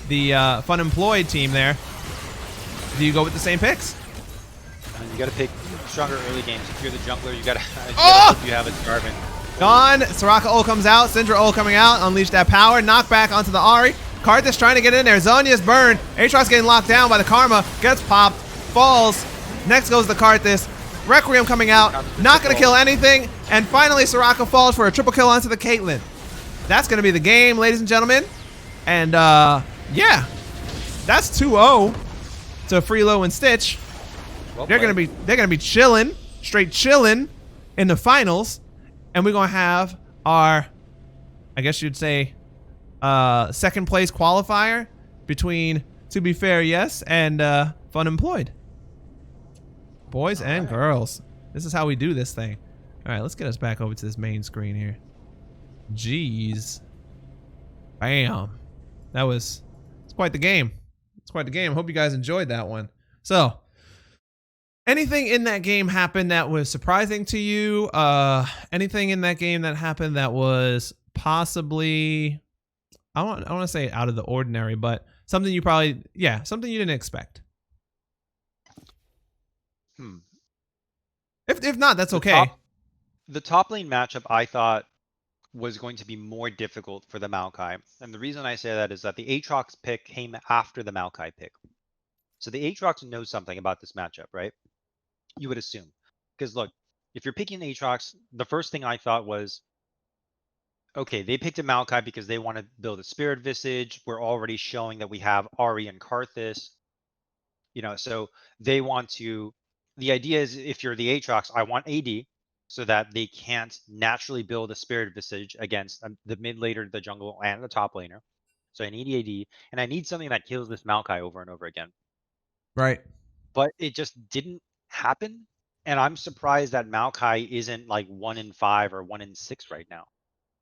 Speaker 1: the Fun Employed team there, do you go with the same picks?
Speaker 2: You got to pick stronger early games. If you're the jungler, you got to you have a Jarvan.
Speaker 1: Gone. Soraka ult comes out. Syndra ult coming out. Unleash that power. Knockback onto the Ahri. Karthus trying to get in there. Zhonya's burned. Aatrox getting locked down by the Karma. Gets popped. Falls. Next goes the Karthus. Requiem coming out. Not going to kill anything. And finally, Soraka falls for a triple kill onto the Caitlyn. That's going to be the game, ladies and gentlemen. And, yeah. That's 2-0 to Freelo and Stitch. They're going to be chilling. Straight chilling in the finals. And we're going to have our, I guess you'd say, second place qualifier between To Be Fair Yes and Fun Employed. Boys and girls. This is how we do this thing. All right, let's get us back over to this main screen here. Jeez. Bam. It's quite the game. It's quite the game. Hope you guys enjoyed that one. So, anything in that game happened that was surprising to you? Anything in that game that happened that was possibly, I want to say out of the ordinary, but something you probably, something you didn't expect. If not, that's okay.
Speaker 2: The top lane matchup I thought was going to be more difficult for the Maokai. And the reason I say that is that the Aatrox pick came after the Maokai pick. So the Aatrox knows something about this matchup, right? You would assume. Because look, if you're picking the Aatrox, the first thing I thought was, okay, they picked a Maokai because they want to build a Spirit Visage. We're already showing that we have Ari and Karthus. So they want to. The idea is, if you're the Aatrox, I want AD so that they can't naturally build a Spirit Visage against the mid laner, the jungle, and the top laner. So I need AD, and I need something that kills this Maokai over and over again.
Speaker 1: Right.
Speaker 2: But it just didn't happen. And I'm surprised that Maokai isn't like 1 in 5 or 1 in 6 right now.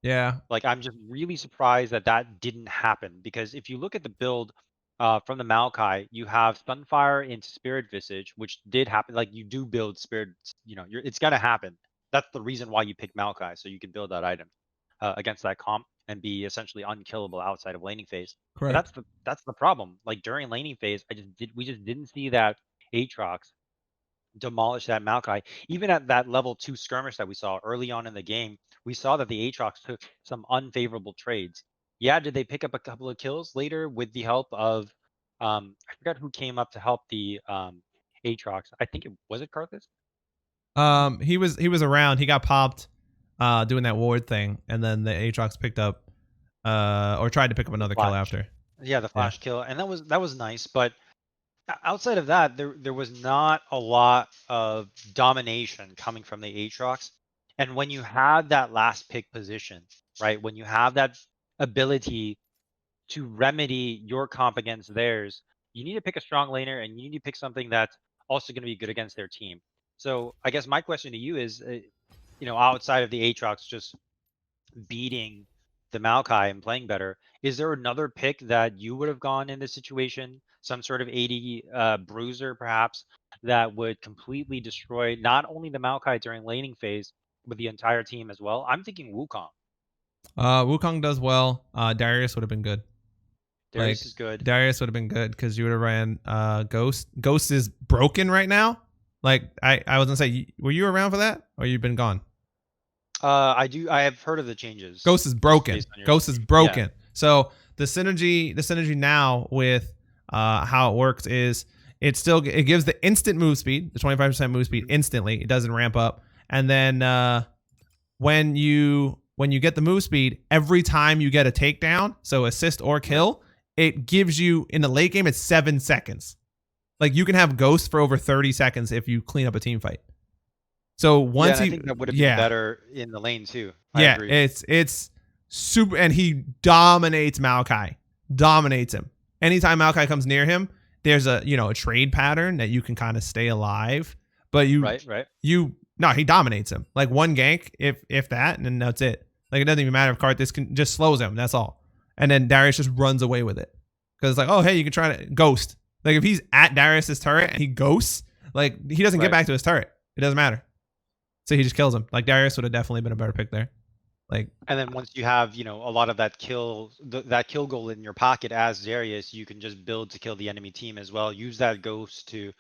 Speaker 1: Yeah.
Speaker 2: Like, I'm just really surprised that that didn't happen, because if you look at the build from the Maokai, you have Sunfire into Spirit Visage, which did happen. Like, you do build Spirit, it's gonna happen. That's the reason why you pick Maokai, so you can build that item against that comp and be essentially unkillable outside of laning phase. But
Speaker 1: Correct.
Speaker 2: that's the problem. Like, during laning phase, we just didn't see that Aatrox demolish that Maokai. Even at that level 2 skirmish that we saw early on in the game, we saw that the Aatrox took some unfavorable trades. Yeah, did they pick up a couple of kills later with the help of I forgot who came up to help the Aatrox. I think it Karthus?
Speaker 1: He was around. He got popped doing that ward thing, and then the Aatrox picked up or tried to pick up
Speaker 2: The
Speaker 1: another kill
Speaker 2: flash.
Speaker 1: after.
Speaker 2: Yeah, the
Speaker 1: Yeah.
Speaker 2: flash kill. And that was nice, but outside of that, there was not a lot of domination coming from the Aatrox. And when you have that last pick position, right? When you have that ability to remedy your comp against theirs, you need to pick a strong laner, and you need to pick something that's also going to be good against their team. So I guess my question to you is, outside of the Aatrox just beating the Maokai and playing better, is there another pick that you would have gone in this situation? Some sort of 80 bruiser, perhaps, that would completely destroy not only the Maokai during laning phase, but the entire team as well? I'm thinking Wukong.
Speaker 1: Wukong does well. Darius would have been good.
Speaker 2: Darius
Speaker 1: Like,
Speaker 2: is good.
Speaker 1: Darius would have been good because you would have ran Ghost. Ghost is broken right now. Like, I was gonna say, were you around for that, or you've been gone?
Speaker 2: I have heard of the changes.
Speaker 1: Ghost is
Speaker 2: Just
Speaker 1: broken.
Speaker 2: based on your
Speaker 1: Ghost is
Speaker 2: stream. Yeah.
Speaker 1: broken. So the synergy now with how it works is it gives the instant move speed, the 25% move speed instantly. It doesn't ramp up, and then when you get the move speed, every time you get a takedown, so assist or kill, it gives you, in the late game, it's 7 seconds. Like, you can have Ghost for over 30 seconds if you clean up a team fight. So once
Speaker 2: I think that would have been better in the lane too. I agree.
Speaker 1: it's super, and he dominates Maokai, dominates him. Anytime Maokai comes near him, there's a trade pattern that you can kind of stay alive, but
Speaker 2: right.
Speaker 1: no, he dominates him. Like, one gank, if that, and then that's it. Like, it doesn't even matter if Karthus just slows him. That's all. And then Darius just runs away with it, because it's like, oh, hey, you can try to ghost. Like, if he's at Darius's turret and he ghosts, like, he doesn't get back to his turret. It doesn't matter. So he just kills him. Like, Darius would have definitely been a better pick there. Like,
Speaker 2: and then once you have a lot of that that kill goal in your pocket as Darius, you can just build to kill the enemy team as well. Use that ghost to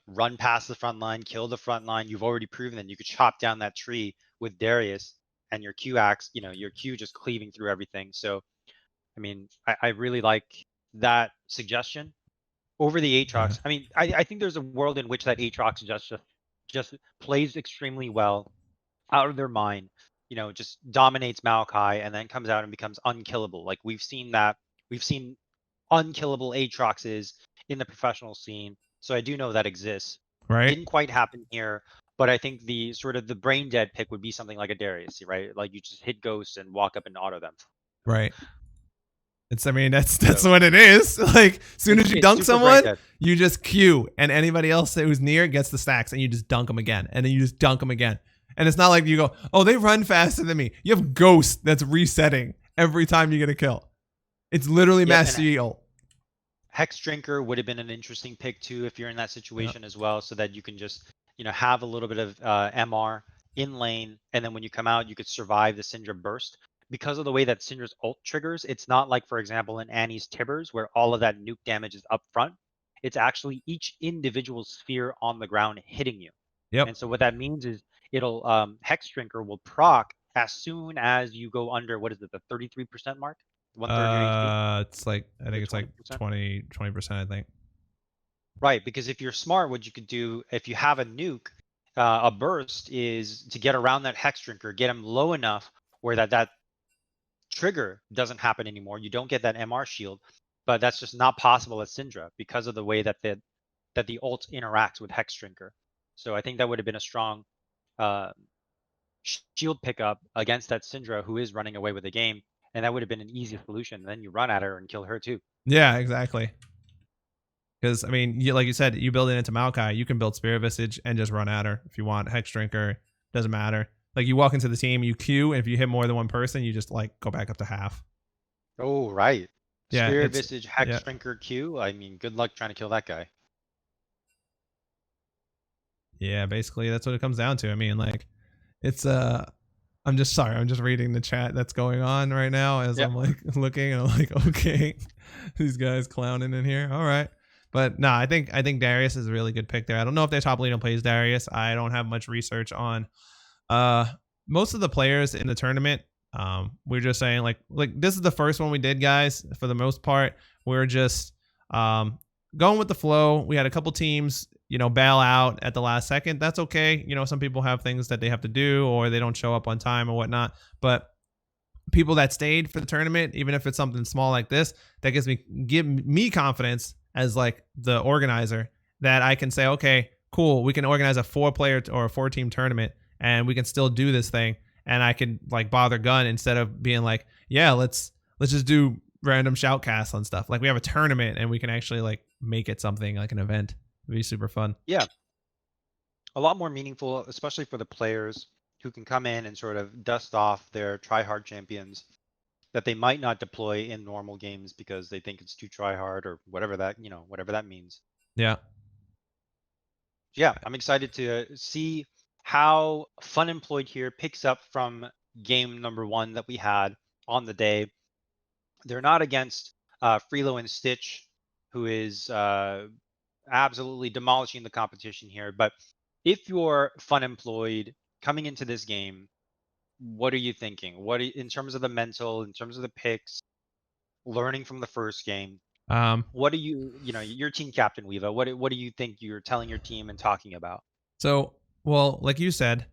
Speaker 2: run past the front line, kill the front line. You've already proven that you could chop down that tree with Darius and your Q axe. Your Q just cleaving through everything. So, I mean, I really like that suggestion over the Aatrox.
Speaker 1: Yeah.
Speaker 2: I mean, I think there's a world in which that Aatrox just plays extremely well, out of their mind, just dominates Maokai and then comes out and becomes unkillable. Like, we've seen unkillable Aatroxes in the professional scene. So I do know that exists.
Speaker 1: right.
Speaker 2: Didn't quite happen here, but I think the sort of the brain dead pick would be something like a Darius, right? Like, you just hit ghosts and walk up and auto them.
Speaker 1: Right. That's
Speaker 2: So
Speaker 1: what it is. Like, as soon as you dunk
Speaker 2: super brain
Speaker 1: someone,
Speaker 2: dead.
Speaker 1: you just Q, and anybody else who's near gets the stacks, and you just dunk them again, and then you just dunk them again. And it's not like you go, oh, they run faster than me. You have Ghost that's resetting every time you get a kill. It's literally Master Yi ult.
Speaker 2: Hex Drinker would have been an interesting pick too if you're in that situation as well, so that you can just have a little bit of MR in lane, and then when you come out, you could survive the Syndra burst. Because of the way that Syndra's ult triggers, it's not like, for example, in Annie's Tibbers, where all of that nuke damage is up front. It's actually each individual sphere on the ground hitting you.
Speaker 1: Yep.
Speaker 2: And so what that means is it'll Hex Drinker will proc as soon as you go under, what is it, the 33% mark? 1/3 your HP?
Speaker 1: It's like, I think it's like
Speaker 2: 20%?
Speaker 1: 20%, I think.
Speaker 2: Right, because if you're smart, what you could do if you have a nuke, a burst is to get around that hex drinker, get him low enough where that trigger doesn't happen anymore. You don't get that MR shield, but that's just not possible at Syndra because of the way that the ult interacts with hex drinker. So I think that would have been a strong uh, shield pickup against that Syndra who is running away with the game, and that would have been an easy solution. And then you run at her and kill her too.
Speaker 1: Yeah, exactly. Because I mean, like you said, you build it into Maokai, you can build Spirit Visage and just run at her if you want. Hex Drinker doesn't matter. Like you walk into the team, you queue, and if you hit more than one person, you just like go back up to half.
Speaker 2: Oh, right.
Speaker 1: Yeah,
Speaker 2: Spirit Visage, Hex
Speaker 1: yeah.
Speaker 2: Drinker, Q. I mean, good luck trying to kill that guy.
Speaker 1: Yeah, basically that's what it comes down to. I mean, like it's I'm just sorry, I'm just reading the chat that's going on right now as
Speaker 2: Yeah.
Speaker 1: I'm like looking and I'm like, okay, these guys clowning in here. All right. But no, I think Darius is a really good pick there. I don't know if their top leader plays Darius. I don't have much research on most of the players in the tournament. We're just saying like this is the first one we did, guys. For the most part, we're just going with the flow. We had a couple teams, bail out at the last second. That's okay. Some people have things that they have to do or they don't show up on time or whatnot. But people that stayed for the tournament, even if it's something small like this, that give me confidence as like the organizer that I can say, okay, cool, we can organize a 4-player or a 4-team tournament and we can still do this thing. And I can like bother gun instead of being like, yeah, let's just do random shoutcasts on stuff. Like we have a tournament and we can actually like make it something like an event. It'd be super fun.
Speaker 2: Yeah. A lot more meaningful, especially for the players who can come in and sort of dust off their try-hard champions that they might not deploy in normal games because they think it's too try-hard or whatever that means.
Speaker 1: Yeah.
Speaker 2: Yeah, I'm excited to see how Fun Employed here picks up from game number 1 that we had on the day. They're not against Freelo and Stitch, who is absolutely demolishing the competition here. But if you're Fun Employed coming into this game, what are you thinking? In terms of the mental, in terms of the picks, learning from the first game? What do your team captain, Weava, what do you think you're telling your team and talking about?
Speaker 1: So, well, like you said,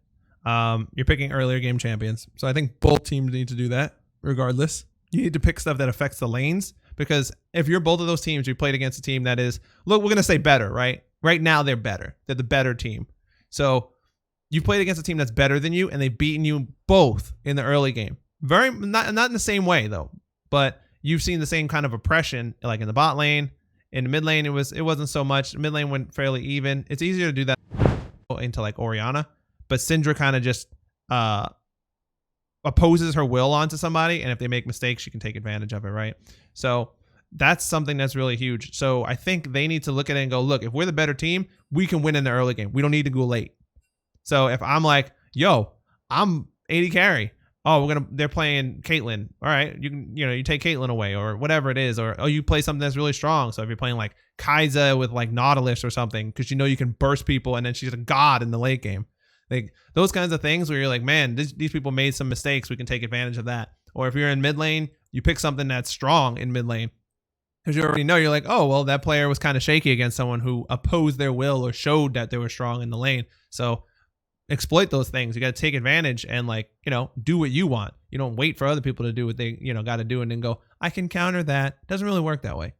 Speaker 1: you're picking earlier game champions. So I think both teams need to do that regardless. You need to pick stuff that affects the lanes because if you're both of those teams, you played against a team that is, look, we're going to say better, right? Right now they're better. They're the better team. So you've played against a team that's better than you and they've beaten you both in the early game. Not in the same way though, but you've seen the same kind of oppression like in the bot lane. In the mid lane, it wasn't so much. Mid lane went fairly even. It's easier to do that into like Orianna, but Syndra kind of just opposes her will onto somebody, and if they make mistakes, she can take advantage of it, right? So that's something that's really huge. So I think they need to look at it and go, look, if we're the better team, we can win in the early game. We don't need to go late. So if I'm like, yo, I'm 80 carry. Oh, they're playing Caitlyn. All right, you take Caitlyn away or whatever it is, or you play something that's really strong. So if you're playing like Kai'Sa with like Nautilus or something, because you can burst people and then she's a god in the late game. Like those kinds of things where you're like, man, these people made some mistakes. We can take advantage of that. Or if you're in mid lane, you pick something that's strong in mid lane. Because you already know, you're like, oh, well, that player was kind of shaky against someone who opposed their will or showed that they were strong in the lane. So exploit those things. You got to take advantage and do what you want. You don't wait for other people to do what they, got to do and then go, I can counter that. Doesn't really work that way.